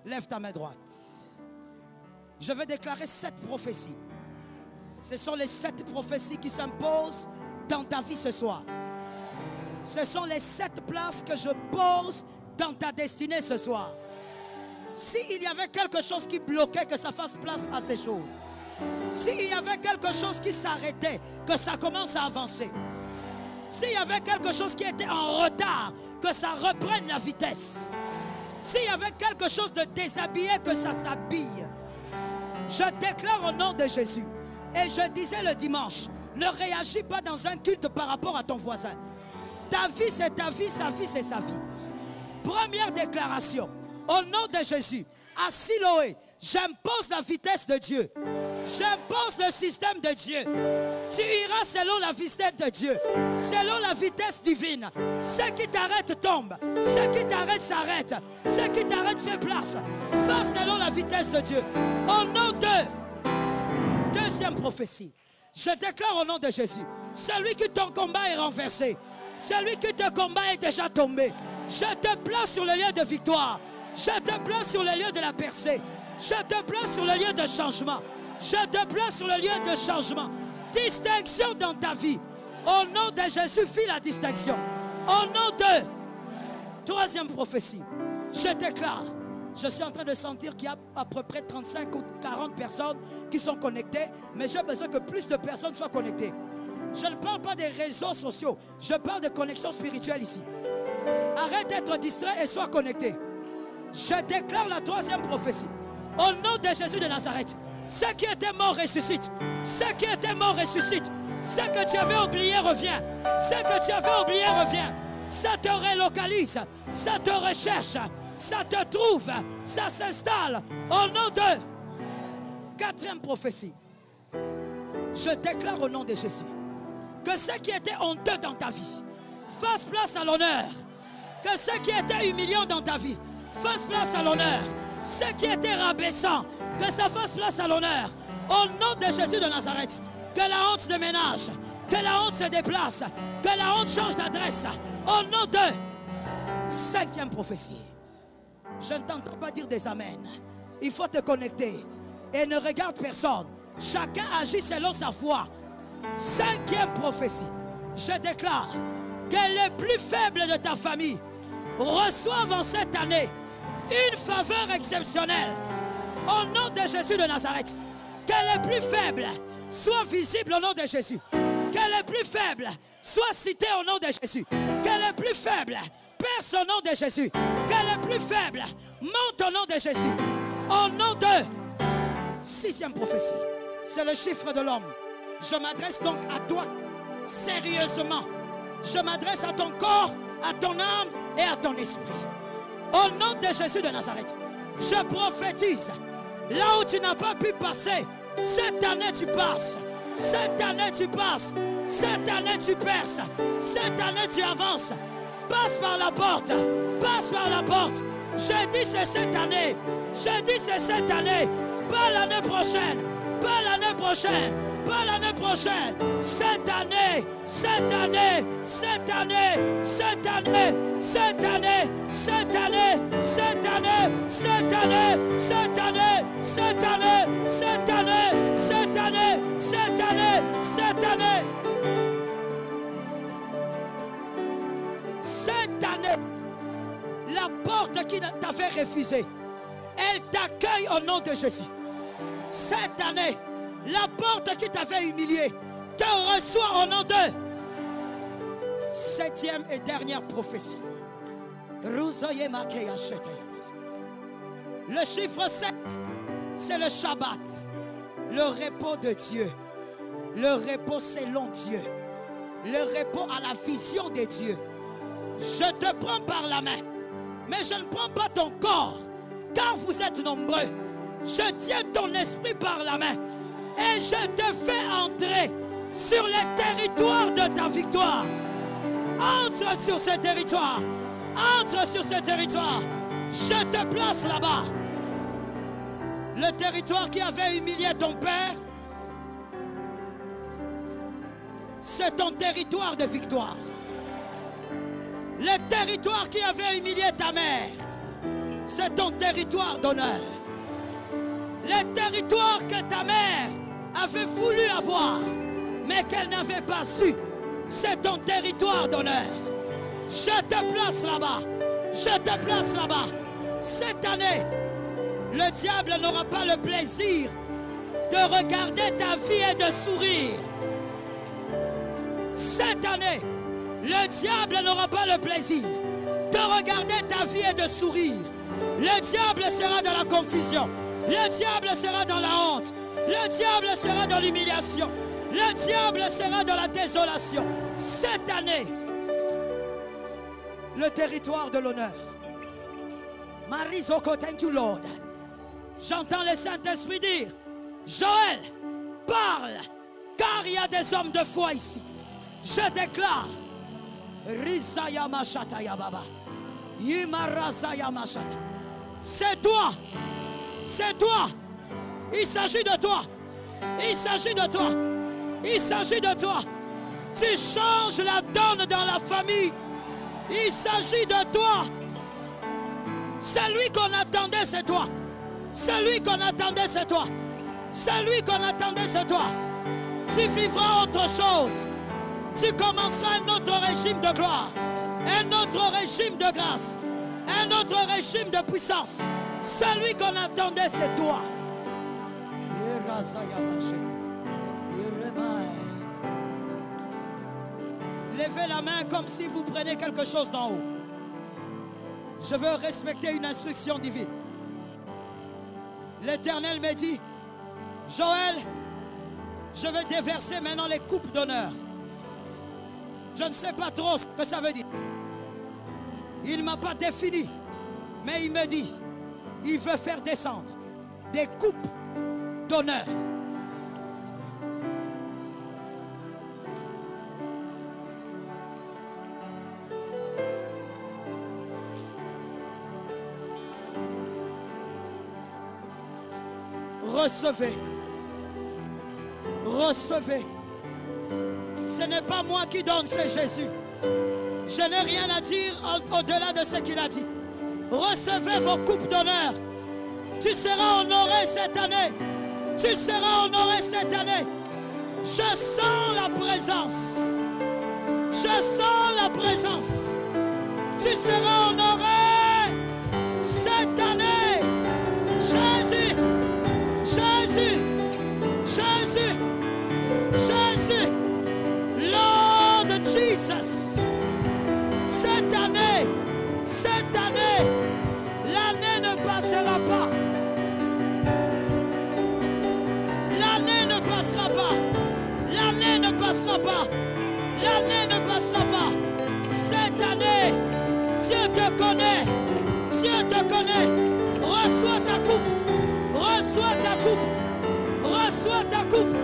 Lève ta main droite. Je vais déclarer 7 prophéties. Ce sont les 7 prophéties qui s'imposent dans ta vie ce soir. Ce sont les 7 places que je pose dans ta destinée ce soir. S'il y avait quelque chose qui bloquait, que ça fasse place à ces choses. S'il y avait quelque chose qui s'arrêtait, que ça commence à avancer. S'il y avait quelque chose qui était en retard, que ça reprenne la vitesse. S'il y avait quelque chose de déshabillé, que ça s'habille. Je déclare au nom de Jésus. Et je disais le dimanche, ne réagis pas dans un culte par rapport à ton voisin. Ta vie c'est ta vie, sa vie c'est sa vie. Première déclaration, au nom de Jésus, à Siloé, j'impose la vitesse de Dieu. J'impose le système de Dieu. Tu iras selon la vitesse de Dieu, selon la vitesse divine. Ce qui t'arrête tombe, ce qui t'arrête s'arrête, ce qui t'arrête fait place. Va selon la vitesse de Dieu. Au nom de... Deuxième prophétie. Je déclare au nom de Jésus, celui qui ton combat est renversé, celui qui te combat est déjà tombé. Je te place sur le lieu de victoire. Je te place sur le lieu de la percée. Je te place sur le lieu de changement. Je te place sur le lieu de changement. Distinction dans ta vie. Au nom de Jésus, fais la distinction. Au nom de... Troisième prophétie. Je déclare. Je suis en train de sentir qu'il y a à peu près 35 ou 40 personnes qui sont connectées. Mais j'ai besoin que plus de personnes soient connectées. Je ne parle pas des réseaux sociaux. Je parle de connexion spirituelle ici. Arrête d'être distrait et sois connecté. Je déclare la troisième prophétie. Au nom de Jésus de Nazareth, ceux qui étaient morts ressuscitent. Ceux qui étaient morts ressuscitent. Ce que tu avais oublié revient. Ce que tu avais oublié revient. Ça te relocalise. Ça te recherche. Ça te trouve. Ça s'installe. Au nom de... Quatrième prophétie. Je déclare au nom de Jésus que ceux qui étaient honteux dans ta vie fassent place à l'honneur. Que ceux qui étaient humiliants dans ta vie fassent place à l'honneur. Ceux qui étaient rabaissants, que ça fasse place à l'honneur. Au nom de Jésus de Nazareth, que la honte se ménage, que la honte se déplace, que la honte change d'adresse. Au nom de... Cinquième prophétie. Je ne t'entends pas dire des amens. Il faut te connecter et ne regarde personne. Chacun agit selon sa foi. Cinquième prophétie. Je déclare que les plus faibles de ta famille reçoivent en cette année une faveur exceptionnelle. Au nom de Jésus de Nazareth, que les plus faibles soient visibles au nom de Jésus. Que les plus faibles soient cités au nom de Jésus. Que les plus faibles percent au nom de Jésus. Que les plus faibles montent au nom de Jésus. Au nom de... Sixième prophétie. C'est le chiffre de l'homme. Je m'adresse donc à toi sérieusement. Je m'adresse à ton corps, à ton âme et à ton esprit. Au nom de Jésus de Nazareth, je prophétise. Là où tu n'as pas pu passer, cette année tu passes. Cette année tu passes. Cette année tu perces. Cette année tu avances. Passe par la porte. Passe par la porte. Je dis c'est cette année. Je dis c'est cette année. Pas l'année prochaine. Pas l'année prochaine. Pas l'année prochaine. Cette année. Cette année. Cette année. Cette année. Cette année. Cette année. Cette année. Cette année. Cette année. Cette année. Cette année. Cette année. Cette année. Cette année. Cette année. La porte qui t'avait refusé, elle t'accueille au nom de Jésus. Cette année, la porte qui t'avait humilié te reçoit au nom de... Septième et dernière prophétie. Le chiffre 7, c'est le Shabbat, le repos de Dieu, le repos selon Dieu, le repos à la vision de Dieu. Je te prends par la main, mais je ne prends pas ton corps, car vous êtes nombreux. Je tiens ton esprit par la main et je te fais entrer sur les territoires de ta victoire. Entre sur ce territoire. Entre sur ce territoire. Je te place là-bas. Le territoire qui avait humilié ton père, c'est ton territoire de victoire. Le territoire qui avait humilié ta mère, c'est ton territoire d'honneur. Les territoires que ta mère avait voulu avoir, mais qu'elle n'avait pas su, c'est ton territoire d'honneur. Je te place là-bas. Je te place là-bas. Cette année, le diable n'aura pas le plaisir de regarder ta vie et de sourire. Cette année, le diable n'aura pas le plaisir de regarder ta vie et de sourire. Le diable sera dans la confusion. Le diable sera dans la honte. Le diable sera dans l'humiliation. Le diable sera dans la désolation. Cette année, le territoire de l'honneur. Marizoko, thank you Lord. J'entends le Saint-Esprit dire, Joël, parle, car il y a des hommes de foi ici. Je déclare, Rizaya Mashata Yababa, Yimarazaya Mashata. C'est toi, c'est toi. Il s'agit de toi. Il s'agit de toi. Il s'agit de toi. Tu changes la donne dans la famille. Il s'agit de toi. Celui qu'on attendait, c'est toi. Celui qu'on attendait, c'est toi. Celui qu'on attendait, c'est toi. Tu vivras autre chose. Tu commenceras un autre régime de gloire. Un autre régime de grâce. Un autre régime de puissance. Celui qu'on attendait, c'est toi. Levez la main comme si vous preniez quelque chose d'en haut. Je veux respecter une instruction divine. L'Éternel me dit, Joël, je vais déverser maintenant les coupes d'honneur. Je ne sais pas trop ce que ça veut dire. Il ne m'a pas défini, mais il me dit, il veut faire descendre des coupes d'honneur. Recevez. Recevez. Ce n'est pas moi qui donne, c'est Jésus. Je n'ai rien à dire au-delà de ce qu'il a dit. Recevez vos coupes d'honneur. Tu seras honoré cette année. Tu seras honoré cette année. Je sens la présence. Je sens la présence. Tu seras honoré cette année. Jésus. Jésus, Jésus, Jésus, Lord Jesus, cette année, l'année ne passera pas. L'année ne passera pas. L'année ne passera pas. L'année ne passera pas. Cette année, Dieu te connaît. Dieu te connaît. Reçois ta coupe. Reçois ta coupe. Reçois ta coupe.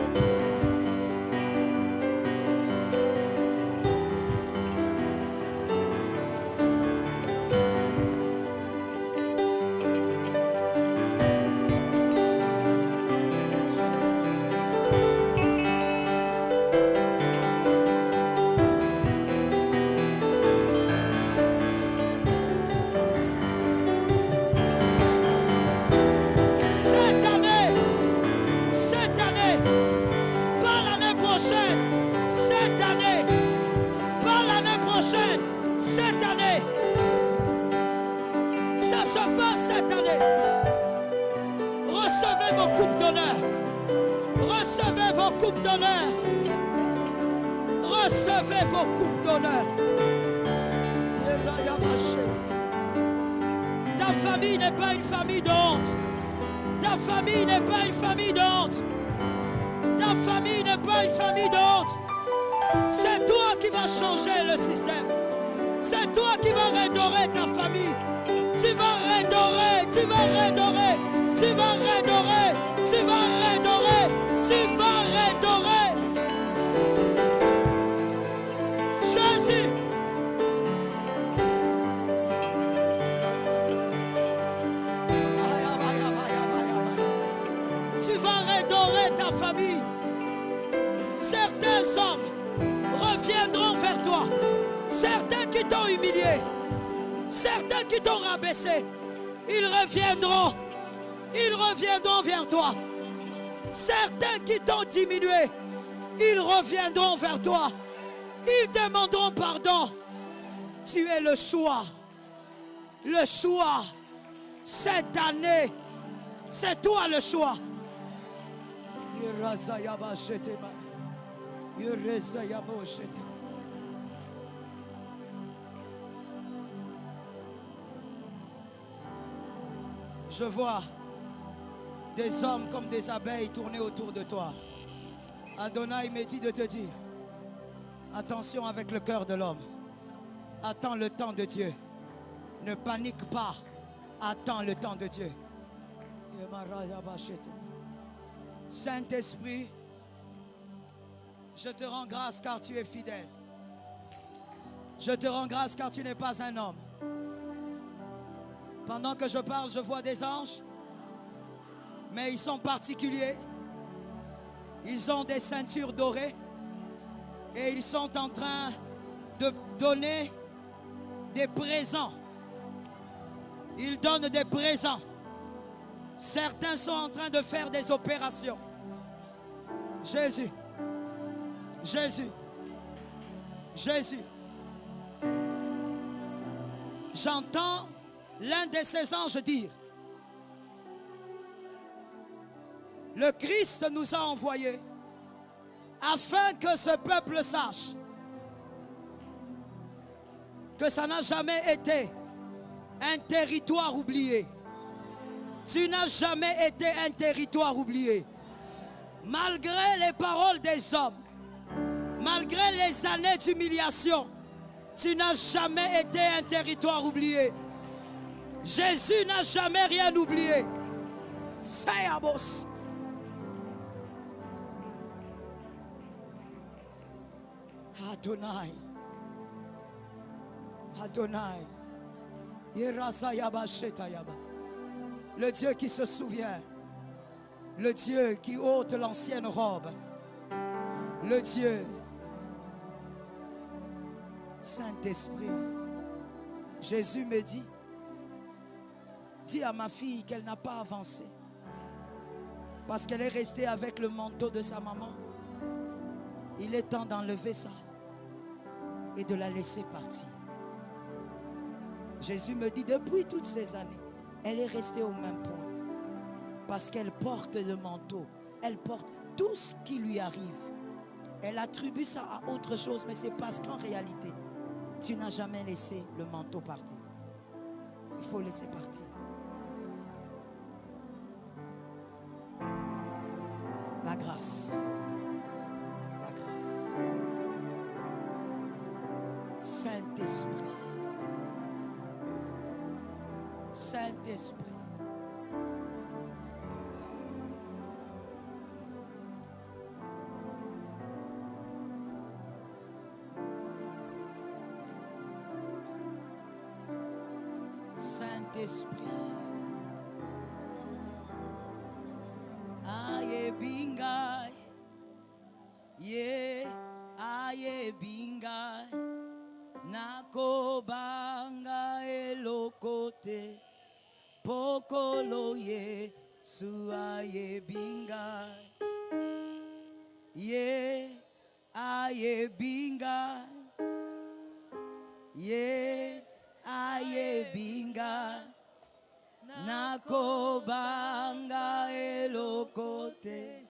Cette année, ça se passe cette année. Recevez vos coupes d'honneur. Recevez vos coupes d'honneur. Recevez vos coupes d'honneur. Ta famille n'est pas une famille de honte. Ta famille n'est pas une famille de honte. Ta famille n'est pas une famille de honte. C'est toi qui vas changer le système. C'est toi qui vas redorer ta famille. Tu vas redorer, tu vas redorer, tu vas redorer, tu vas redorer, tu vas redorer. Jésus. Tu vas redorer ta famille. Certains hommes reviendront vers toi. Certains qui t'ont humilié, certains qui t'ont rabaissé, Ils reviendront. Ils reviendront vers toi. Certains qui t'ont diminué, ils reviendront vers toi. Ils demanderont pardon. Tu es le choix. Le choix. Cette année, c'est toi le choix. Je vois des hommes comme des abeilles tourner autour de toi. Adonai me dit de te dire, attention avec le cœur de l'homme. Attends le temps de Dieu. Ne panique pas. Attends le temps de Dieu. Saint-Esprit, je te rends grâce car tu es fidèle. Je te rends grâce car tu n'es pas un homme. Pendant que je parle, je vois des anges, mais ils sont particuliers. Ils ont des ceintures dorées et ils sont en train de donner des présents. Ils donnent des présents. Certains sont en train de faire des opérations. Jésus, Jésus, Jésus. J'entends l'un de ces anges dire, le Christ nous a envoyés afin que ce peuple sache que ça n'a jamais été un territoire oublié. Tu n'as jamais été un territoire oublié. Malgré les paroles des hommes, malgré les années d'humiliation, tu n'as jamais été un territoire oublié. Jésus n'a jamais rien oublié. C'est à boss. Adonai. Adonai. Le Dieu qui se souvient. Le Dieu qui ôte l'ancienne robe. Le Dieu. Saint-Esprit. Jésus me dit, dis à ma fille qu'elle n'a pas avancé. Parce qu'elle est restée avec le manteau de sa maman. Il est temps d'enlever ça et de la laisser partir. Jésus me dit, depuis toutes ces années, elle est restée au même point. Parce qu'elle porte le manteau. Elle porte tout ce qui lui arrive. Elle attribue ça à autre chose, mais c'est parce qu'en réalité, tu n'as jamais laissé le manteau partir. Il faut laisser partir. La grâce. La grâce. Saint-Esprit. Saint-Esprit. Saint-Esprit. Aye bingai. Ye aye bingai. Nako banga elokote. Pokolo ye suaye bingai. Ye aye bingai. Ye aye binga nako banga elokote